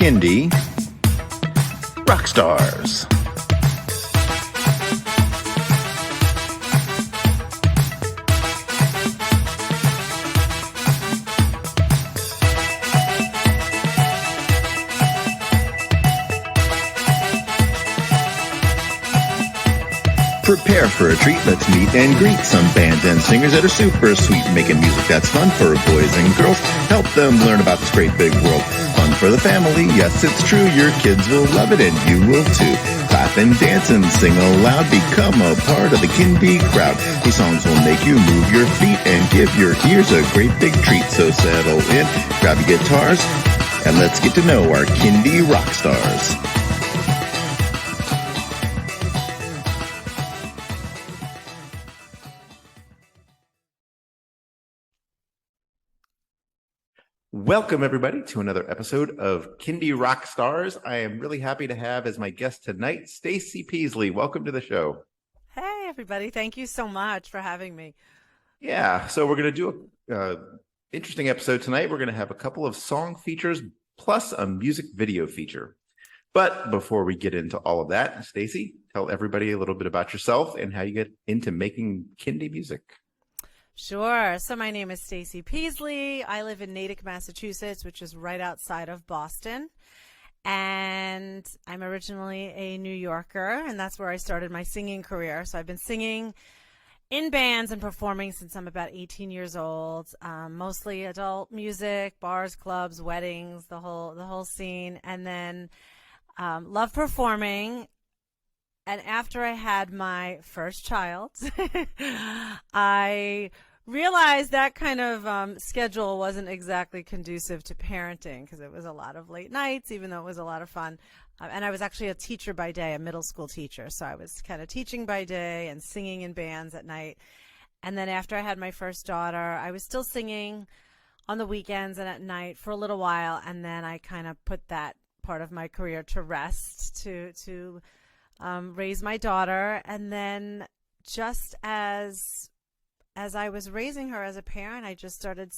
Kindie Rock Stars. Prepare for a treat, let's meet and greet some bands and singers that are super sweet, making music that's fun for boys and girls. Help them learn about this great big world. Fun for the family, yes it's true, your kids will love it and you will too. Clap and dance and sing aloud, become a part of the Kindie crowd. These songs will make you move your feet and give your ears a great big treat. So settle in, grab your guitars, and let's get to know our Kindie Rock Stars. Welcome, everybody, to another episode of Kindie Rock Stars. I am really happy to have as my guest tonight, STACEY Peasley. Welcome to the show. Hey, everybody. Thank you so much for having me. Yeah, so we're going to do an interesting episode tonight. We're going to have a couple of song features plus a music video feature. But before we get into all of that, STACEY, tell everybody a little bit about yourself and how you get into making Kindie music. Sure. So my name is STACEY Peasley. I live in Natick, Massachusetts, which is right outside of Boston. And I'm originally a New Yorker, and that's where I started my singing career. So I've been singing in bands and performing since I'm about 18 years old. Mostly adult music, bars, clubs, weddings, the whole scene. And then love performing. And after I had my first child, I realized that kind of schedule wasn't exactly conducive to parenting because it was a lot of late nights, even though it was a lot of fun. And I was actually a teacher by day, a middle school teacher. So I was kind of teaching by day and singing in bands at night. And then after I had my first daughter, I was still singing on the weekends and at night for a little while. And then I kind of put that part of my career to rest to raise my daughter. And then just as I was raising her as a parent, I just started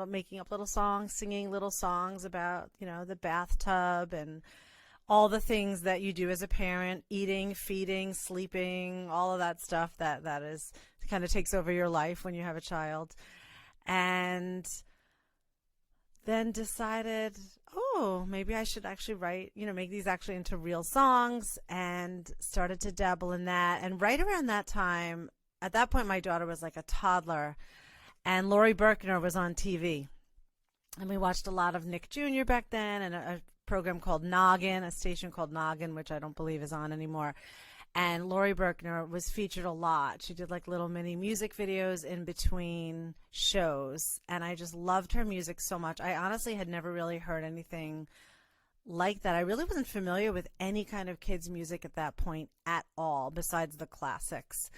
making up little songs, singing little songs about, the bathtub and all the things that you do as a parent, eating, feeding, sleeping, all of that stuff that is kind of takes over your life when you have a child. And then decided, maybe I should actually write, make these actually into real songs, and started to dabble in that. And right around that time, at that point, my daughter was like a toddler, and Laurie Berkner was on TV. And we watched a lot of Nick Jr. back then, and a program called Noggin, a station called Noggin, which I don't believe is on anymore. And Laurie Berkner was featured a lot. She did like little mini music videos in between shows. And I just loved her music so much. I honestly had never really heard anything like that. I really wasn't familiar with any kind of kids' music at that point at all, besides the classics.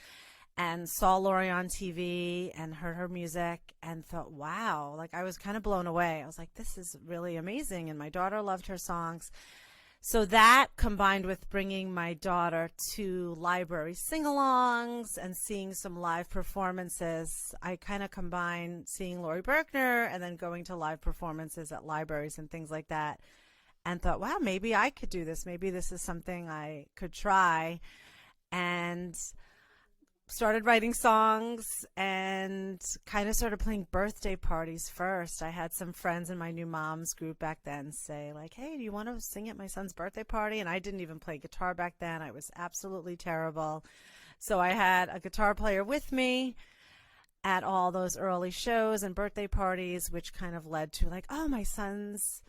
And saw Laurie on TV and heard her music and thought, wow, like I was kind of blown away. I was like, this is really amazing. And my daughter loved her songs. So that, combined with bringing my daughter to library sing-alongs and seeing some live performances, I kind of combined seeing Laurie Berkner and then going to live performances at libraries and things like that, and thought, wow, maybe I could do this. Maybe this is something I could try. And started writing songs and kind of started playing birthday parties first. I had some friends in my new mom's group back then say like, hey, do you want to sing at my son's birthday party? And I didn't even play guitar back then. I was absolutely terrible. So I had a guitar player with me at all those early shows and birthday parties, which kind of led to like, oh, my son's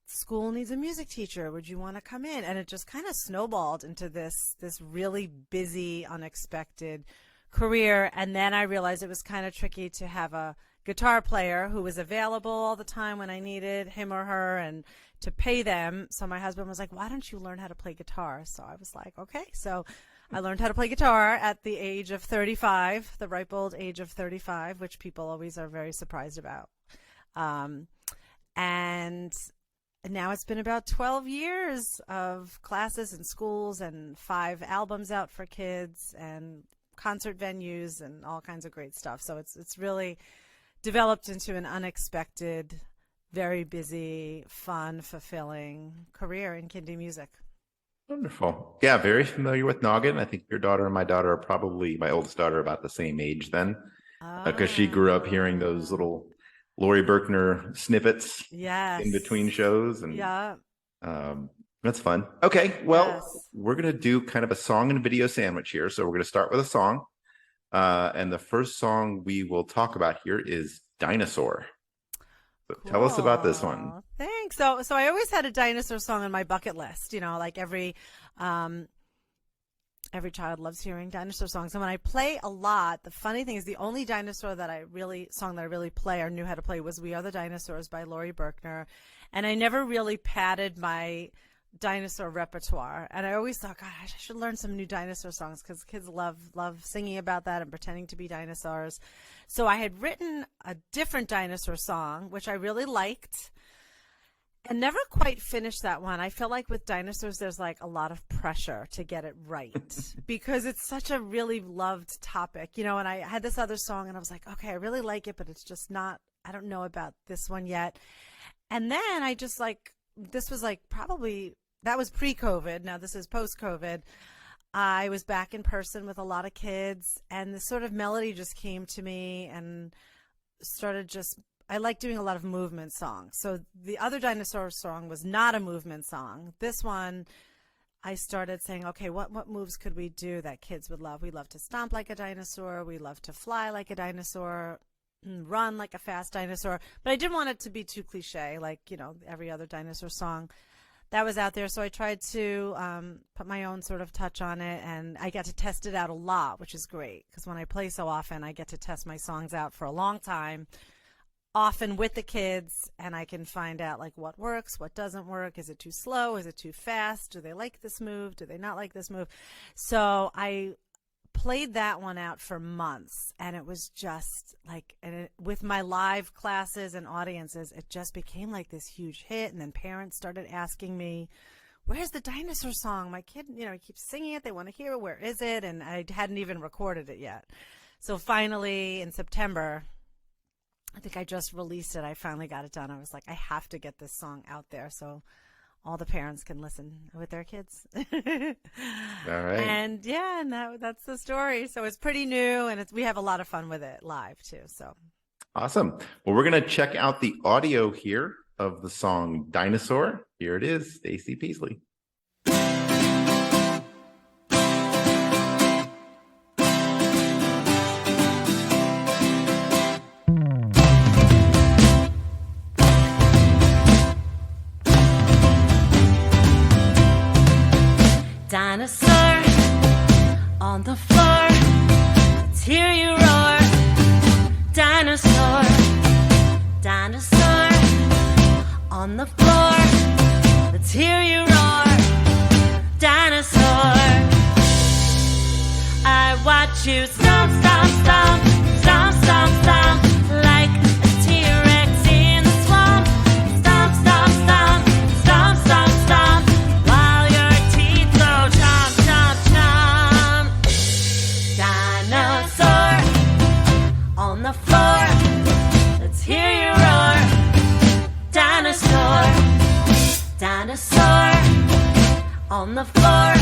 school needs a music teacher. Would you want to come in? And it just kind of snowballed into this really busy, unexpected career. And then I realized it was kind of tricky to have a guitar player who was available all the time when I needed him or her and to pay them. So my husband was like, why don't you learn how to play guitar? So I was like, okay. So I learned how to play guitar at the age of 35, the ripe old age of 35, which people always are very surprised about. And now it's been about 12 years of classes and schools and 5 albums out for kids and concert venues and all kinds of great stuff. So it's really developed into an unexpected very busy, fun, fulfilling career in Kindie music. Wonderful. Yeah, very familiar with Noggin. I think your daughter and my daughter are probably, my oldest daughter, about the same age then, because she grew up hearing those little Laurie Berkner snippets in between shows. And that's fun. Okay, well, we're going to do kind of a song and video sandwich here. So we're going to start with a song. And the first song we will talk about here is Dinosaur. So tell us about this one. Thanks. So I always had a dinosaur song on my bucket list. You know, like every child loves hearing dinosaur songs. And when I play a lot, the funny thing is the only dinosaur that I really play or knew how to play was "We Are the Dinosaurs" by Laurie Berkner. And I never really padded my dinosaur repertoire, and I always thought, gosh, I should learn some new dinosaur songs because kids love singing about that and pretending to be dinosaurs. So I had written a different dinosaur song, which I really liked, and never quite finished that one. I feel like with dinosaurs, there's like a lot of pressure to get it right because it's such a really loved topic, you know. And I had this other song, and I was like, okay, I really like it, but it's just not. I don't know about this one yet. And then I just like. This was like probably, that was pre-COVID. Now this is post-COVID. I was back in person with a lot of kids, and this sort of melody just came to me and started I like doing a lot of movement songs. So the other dinosaur song was not a movement song. This one, I started saying, okay, what moves could we do that kids would love? We love to stomp like a dinosaur. We love to fly like a dinosaur. Run like a fast dinosaur, but I didn't want it to be too cliche, like, you know, every other dinosaur song that was out there. So I tried to put my own sort of touch on it, and I got to test it out a lot, which is great because when I play so often, I get to test my songs out for a long time, often with the kids, and I can find out like what works, what doesn't work. Is it too slow? Is it too fast? Do they like this move? Do they not like this move? So I played that one out for months, and it was just like, with my live classes and audiences, it just became like this huge hit. And then parents started asking me, where's the dinosaur song? My kid, you know, he keeps singing it. They want to hear it. Where is it? And I hadn't even recorded it yet. So finally in September, I think I just released it. I finally got it done. I was like, I have to get this song out there so all the parents can listen with their kids. All right. And yeah, and that's the story. So it's pretty new, and we have a lot of fun with it live too. So awesome. Well, we're going to check out the audio here of the song Dinosaur. Here it is, Stacey Peasley. Dinosaur on the floor, let's hear you roar. Dinosaur, dinosaur on the floor, let's hear you roar. Dinosaur, I watch you stomp, stomp, stomp, stomp, stomp, stomp, like a T-Rex in the swamp. Stomp, stomp, stomp, stomp, stomp, stomp, while your teeth go chomp, chomp, chomp. Dinosaur on the floor, let's hear you roar. Dinosaur, dinosaur on the floor,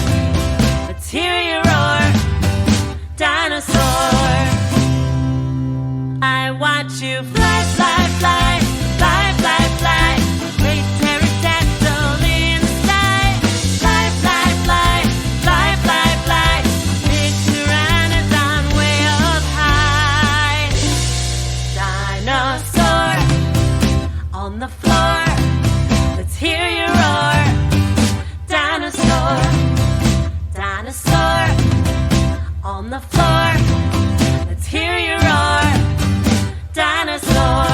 let's hear you roar. Dinosaur, I watch you fly, fly, fly, fly, fly, fly. Great pterodactyl in the sky. Fly, fly, fly, fly, fly, fly. Big pteranodon way up high. Dinosaur on the floor, let's hear you roar. Dinosaur, dinosaur on the floor, let's hear you roar. Dinosaur,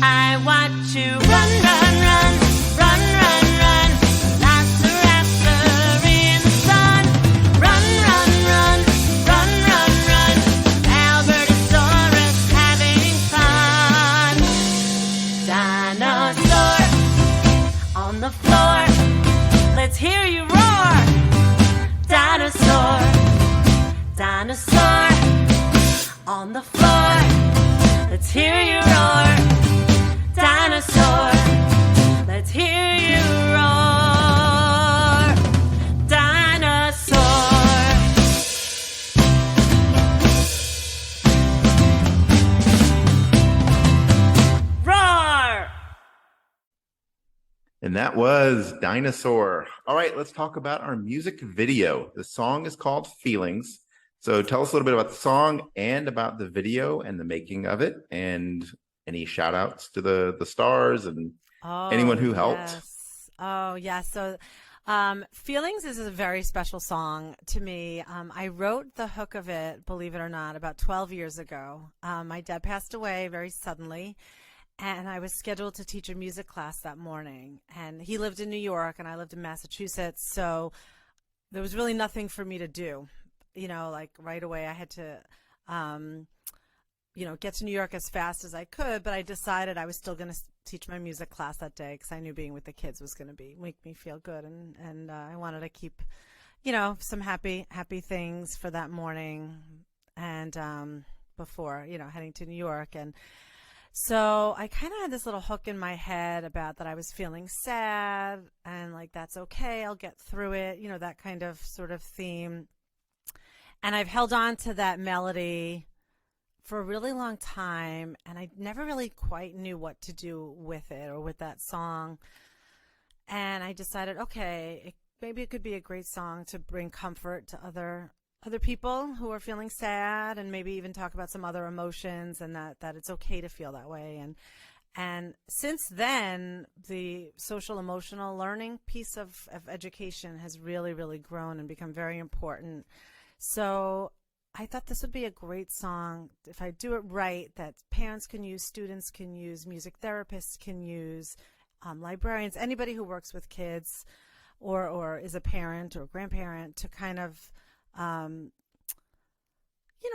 I watch you run, run, run, run, run, run. Velociraptor in the sun. Run, run, run, run, run, run. Albertosaurus having fun. Dinosaur on the floor, let's hear you roar. Dinosaur, dinosaur on the floor, let's hear you roar. And that was Dinosaur. All right, let's talk about our music video. The song is called Feelings. So tell us a little bit about the song and about the video and the making of it, and any shout outs to the stars and anyone who helped. Yes. Oh, yes. So Feelings is a very special song to me. I wrote the hook of it, believe it or not, about 12 years ago. My dad passed away very suddenly, and I was scheduled to teach a music class that morning. And he lived in New York, and I lived in Massachusetts, so there was really nothing for me to do. Like right away I had to, get to New York as fast as I could, but I decided I was still going to teach my music class that day because I knew being with the kids was going to make me feel good, and I wanted to keep, some happy things for that morning, and before heading to New York. And so I kind of had this little hook in my head about that I was feeling sad, and like, that's okay, I'll get through it, that kind of sort of theme. And I've held on to that melody for a really long time, and I never really quite knew what to do with it or with that song. And I decided, okay, maybe it could be a great song to bring comfort to other people who are feeling sad, and maybe even talk about some other emotions, and that it's okay to feel that way. And since then, the social emotional learning piece of education has really, really grown and become very important. So I thought this would be a great song, if I do it right, that parents can use, students can use, music therapists can use, librarians, anybody who works with kids or is a parent or grandparent, to kind of,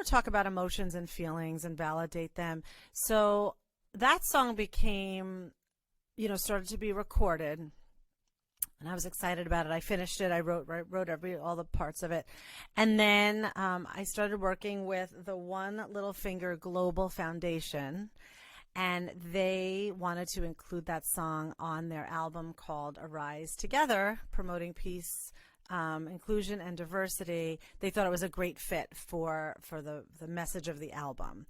talk about emotions and feelings and validate them. So that song became, started to be recorded. And I was excited about it. I finished it. I wrote all the parts of it. And then I started working with the One Little Finger Global Foundation, and they wanted to include that song on their album called Arise Together, promoting peace, inclusion, and diversity. They thought it was a great fit for the message of the album.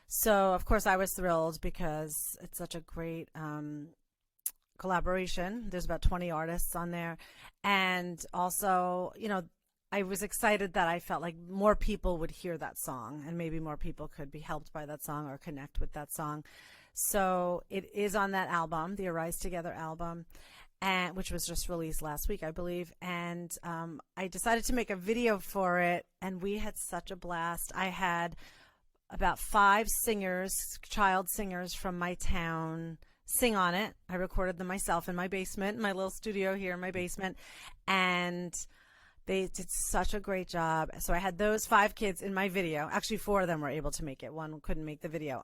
So, of course, I was thrilled because it's such a great collaboration. There's about 20 artists on there. And also, I was excited that I felt like more people would hear that song, and maybe more people could be helped by that song or connect with that song. So it is on that album, the Arise Together album, and which was just released last week, I believe. And I decided to make a video for it, and we had such a blast. I had about 5 singers, child singers from my town, sing on it. I recorded them myself in my basement, my little studio here in my basement, and they did such a great job. So I had those 5 kids in my video. Actually, 4 of them were able to make it. One couldn't make the video.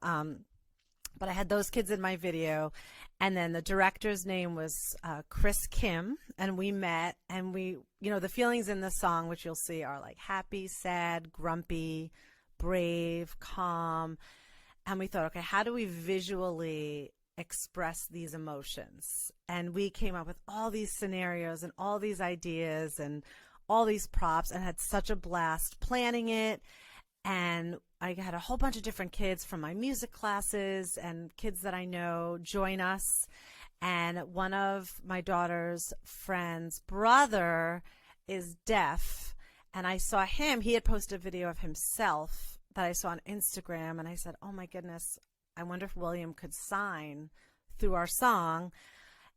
But I had those kids in my video, and then the director's name was Chris Kim, and we met, and the feelings in the song, which you'll see, are like happy, sad, grumpy, brave, calm. And we thought, okay, how do we visually express these emotions? And we came up with all these scenarios and all these ideas and all these props, and had such a blast planning it. And I had a whole bunch of different kids from my music classes and kids that I know join us. And one of my daughter's friend's brother is deaf, and I saw him, he had posted a video of himself that I saw on Instagram, and I said, oh my goodness, I wonder if William could sign through our song.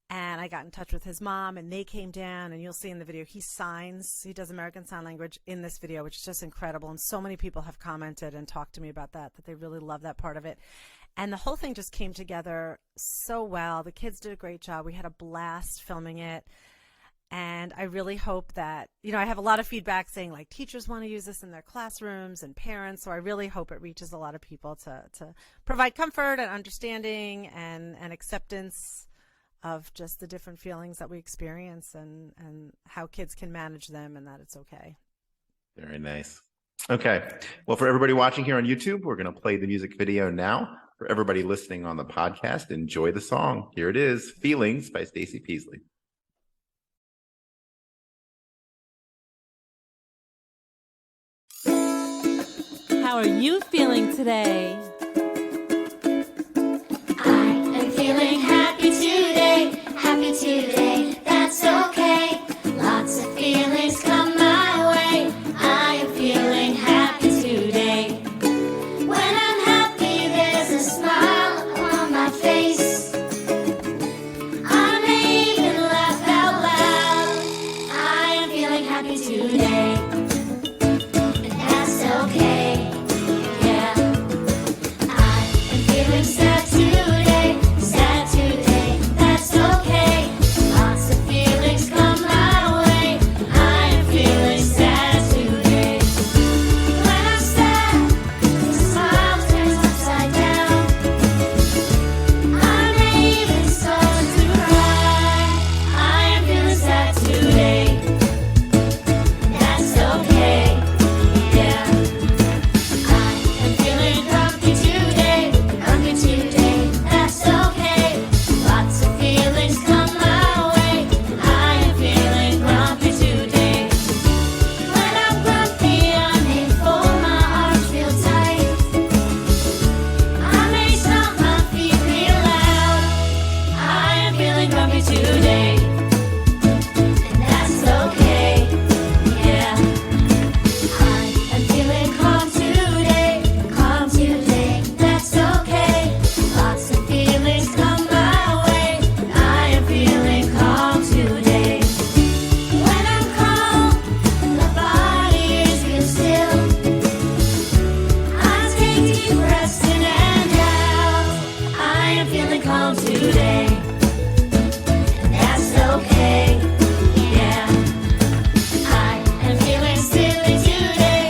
And I got in touch with his mom, and they came down, and you'll see in the video, he signs, he does American Sign Language in this video, which is just incredible. And so many people have commented and talked to me about that they really love that part of it. And the whole thing just came together so well. The kids did a great job. We had a blast filming it. And I really hope that, I have a lot of feedback saying like teachers want to use this in their classrooms and parents. So I really hope it reaches a lot of people to provide comfort and understanding and acceptance of just the different feelings that we experience, and how kids can manage them, and that it's okay. Very nice. Okay. Well, for everybody watching here on YouTube, we're going to play the music video now. For everybody listening on the podcast, enjoy the song. Here it is, Feelings by STACEY Peasley. How are you feeling today? I am feeling happy today, happy today. feeling sad today, that's okay. Lots of feelings come my way. I am feeling sad today. When I'm sad, the smile turns upside down. I may even start to cry. I am feeling sad today. That's okay, yeah. I am feeling grumpy today, that's okay. Lots of feelings come my way. I am feeling grumpy today. When I'm grumpy, I may fold my arms real tight. I may stomp my feet real loud. I am feeling grumpy today. And that's okay, yeah. I am feeling calm today, that's okay. Lots of feelings come my way. I am feeling calm today. When I'm calm, the body is real still. I take deep breaths in and out. I am feeling calm today. And that's okay, yeah. I am feeling silly today,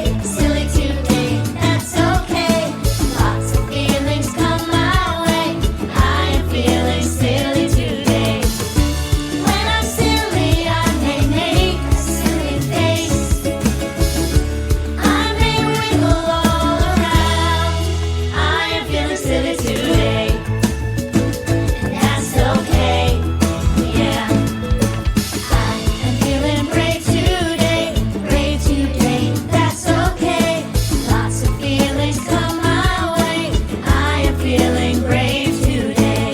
that's okay. Lots of feelings come my way. I am feeling silly today. When I'm silly, I may make a silly face. I may wiggle all around. I am feeling silly today. And that's okay, yeah. I am feeling brave today, that's okay. Lots of feelings come my way. I am feeling brave today.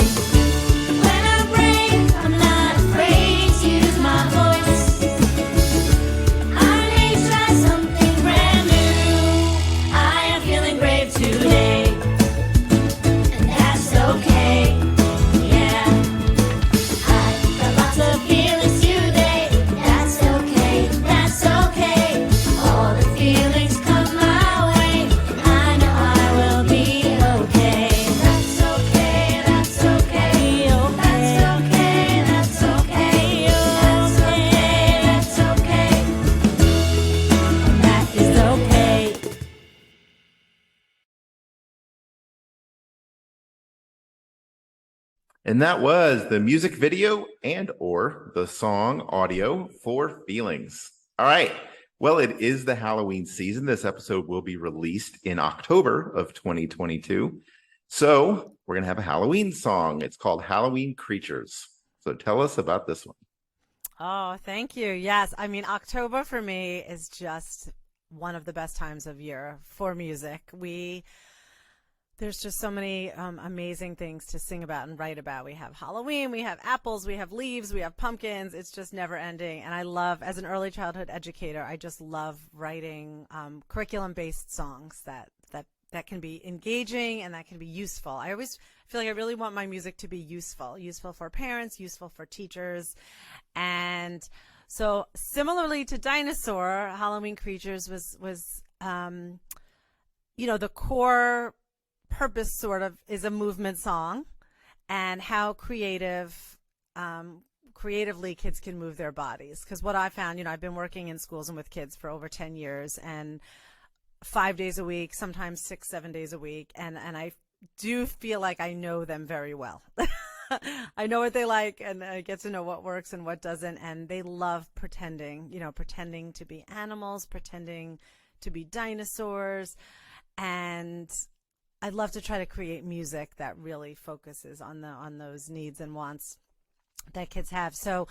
When I'm brave, I'm not afraid to use my voice. I may try something brand new. I am feeling brave today. And that's okay, yeah. I got lots of feelings today, that's okay. All the feelings come my way. I know I will be okay. That's okay, that's okay. That's okay, that's okay. That is okay. And that was the music video and or the song audio for Feelings. All right. Well, it is the Halloween season. This episode will be released in October of 2022. So we're going to have a Halloween song. It's called Halloween Creatures. So tell us about this one. Oh, thank you. Yes. I mean, October for me is just one of the best times of year for music. There's just so many amazing things to sing about and write about. We have Halloween, we have apples, we have leaves, we have pumpkins. It's just never ending. And I love, as an early childhood educator, I just love writing curriculum-based songs that can be engaging and that can be useful. I always feel like I really want my music to be useful for parents, useful for teachers. And so similarly to Dinosaur, Halloween Creatures was the core purpose sort of is a movement song, and how creatively kids can move their bodies. Because what I found, I've been working in schools and with kids for over 10 years, and 5 days a week, sometimes 6-7 days a week, and I do feel like I know them very well. I know what they like, and I get to know what works and what doesn't, and they love pretending to be animals, pretending to be dinosaurs, and I'd love to try to create music that really focuses on those needs and wants that kids have. So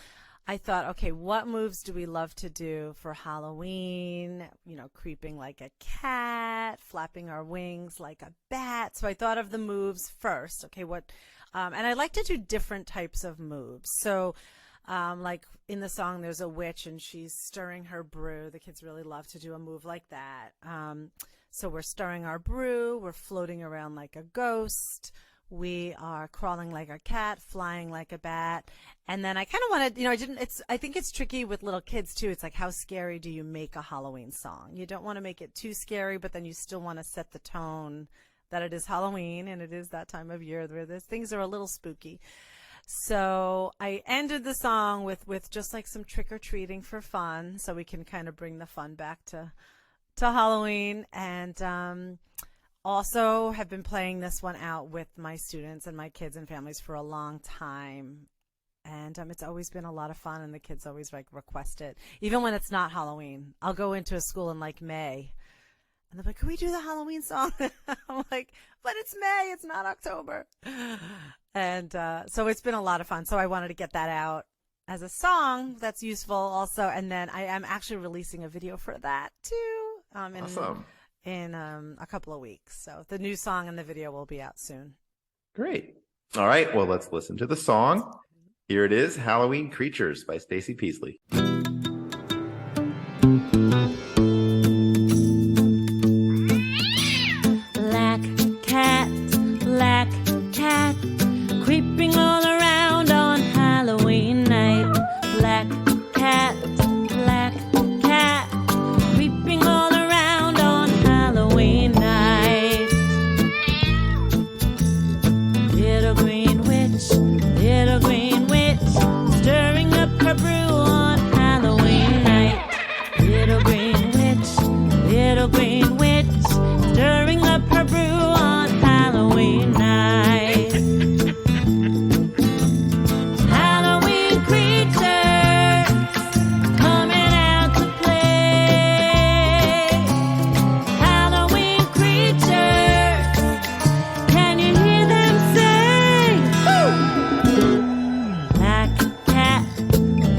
I thought, okay, what moves do we love to do for Halloween? Creeping like a cat, flapping our wings like a bat. So I thought of the moves first. Okay, and I like to do different types of moves. So like in the song, there's a witch and she's stirring her brew. The kids really love to do a move like that. So we're stirring our brew, we're floating around like a ghost, we are crawling like a cat, flying like a bat. And then I kind of wanted, I think it's tricky with little kids too. It's like, how scary do you make a Halloween song? You don't want to make it too scary, but then you still want to set the tone that it is Halloween, and it is that time of year where things are a little spooky. So I ended the song with just like some trick-or-treating for fun, so we can kind of bring the fun back to Halloween. And also have been playing this one out with my students and my kids and families for a long time. And it's always been a lot of fun, and the kids always like request it. Even when it's not Halloween, I'll go into a school in like May, and they're like, "Can we do the Halloween song?" I'm like, "But it's May, it's not October." And so it's been a lot of fun. So I wanted to get that out as a song that's useful also. And then I am actually releasing a video for that too. Awesome. In a couple of weeks. So the new song and the video will be out soon. Great. All right. Well, let's listen to the song. Here it is, Halloween Creatures by Stacey Peasley. Black cat, creeping all around on Halloween night. Black cat, creeping all around on Halloween night. Little green witch, stirring up her brew on Halloween night. Little green witch, stirring up her brew on Halloween night. Halloween creatures coming out to play. Halloween creatures, can you hear them say, woo? Black cat,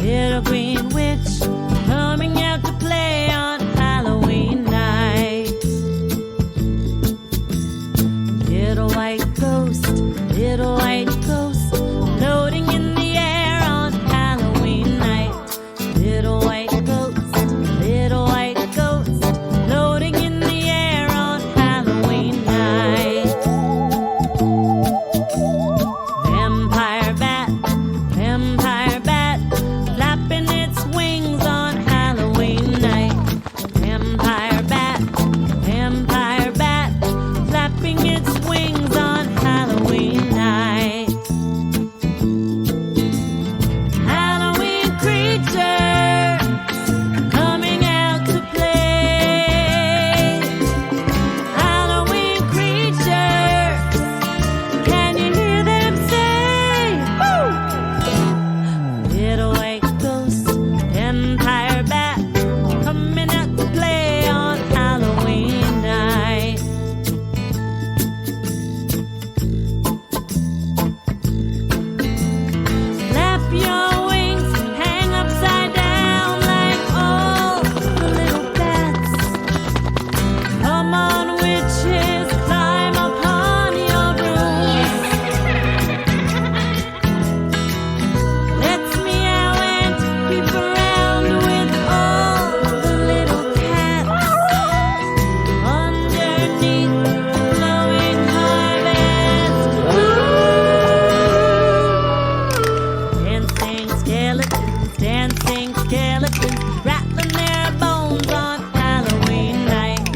little green witch, coming out to play on Halloween night. Little white ghost, floating in the air on Halloween night. Little white ghost, floating in the air on Halloween night. Vampire bat, flapping its wings on Halloween night. Vampire bat, flapping its wings on Halloween night. Halloween creatures coming out to play. Halloween creatures, can you hear them say, woo? Little white ghost, vampire bat, coming out to play on Halloween night. Flap your wings, hang upside down like all the little bats. Come on, witches, climb upon your roofs. Let's meow and peep around with all the little cats underneath the glowing harvest moon. Dancing skeletons, rattling their bones on Halloween night.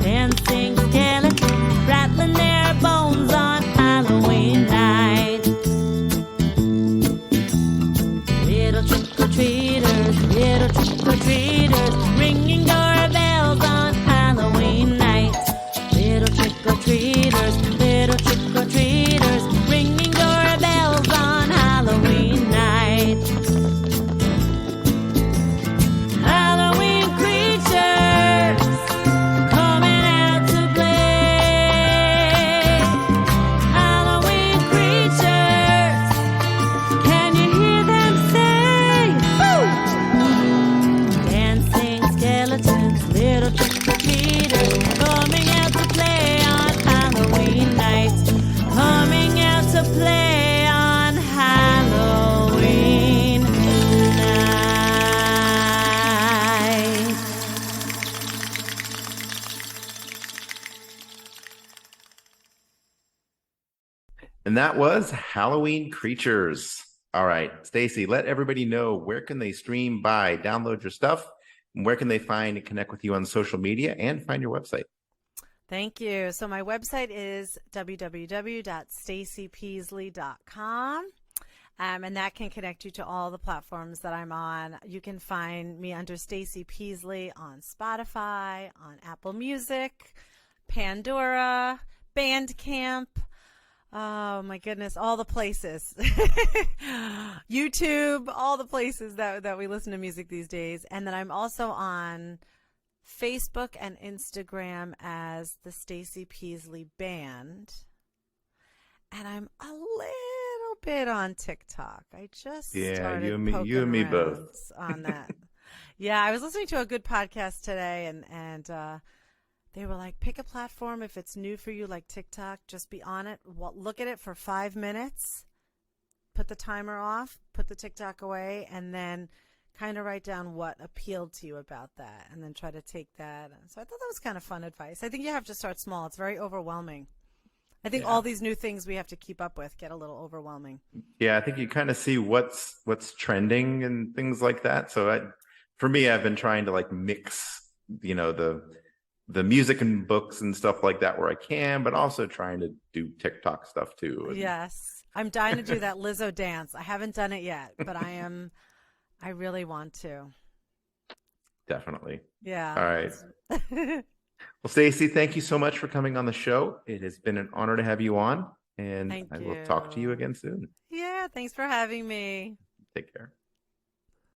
Dancing skeletons, rattling their bones on Halloween night. Little trick-or-treaters, ringing doorbells on Halloween night. Little trick-or-treaters, ringing doorbells on Halloween night. Halloween creatures coming out to play. Halloween creatures, can you hear them say, woo? Dancing skeletons, little trick-or-treaters, coming out to play on Halloween night. Coming out to play on Halloween night. And that was Halloween Creatures. All right, Stacey, let everybody know, where can they stream, buy, download your stuff, and where can they find and connect with you on social media and find your website? Thank you. So my website is www.staceypeasley.com. And that can connect you to all the platforms that I'm on. You can find me under Stacey Peasley on Spotify, on Apple Music, Pandora, Bandcamp. Oh my goodness, all the places. YouTube, all the places that we listen to music these days. And then I'm also on Facebook and Instagram as the Stacey Peasley Band. And I'm a little bit on TikTok. I just started you and me poking both around on that. Yeah, I was listening to a good podcast today, and they were like, pick a platform if it's new for you, like TikTok. Just be on it. Look at it for 5 minutes. Put the timer off. Put the TikTok away, and then kind of write down what appealed to you about that, and then try to take that. So I thought that was kind of fun advice. I think you have to start small. It's very overwhelming. I think all these new things we have to keep up with get a little overwhelming. Yeah, I think you kind of see what's trending and things like that. So for me, I've been trying to like mix, the music and books and stuff like that where I can, but also trying to do TikTok stuff too. Yes. I'm dying to do that Lizzo dance. I haven't done it yet, but I really want to. Definitely. Yeah. All right. Well, Stacey, thank you so much for coming on the show. It has been an honor to have you on, and Thank I will you. talk to you again soon. Yeah. Thanks for having me. Take care.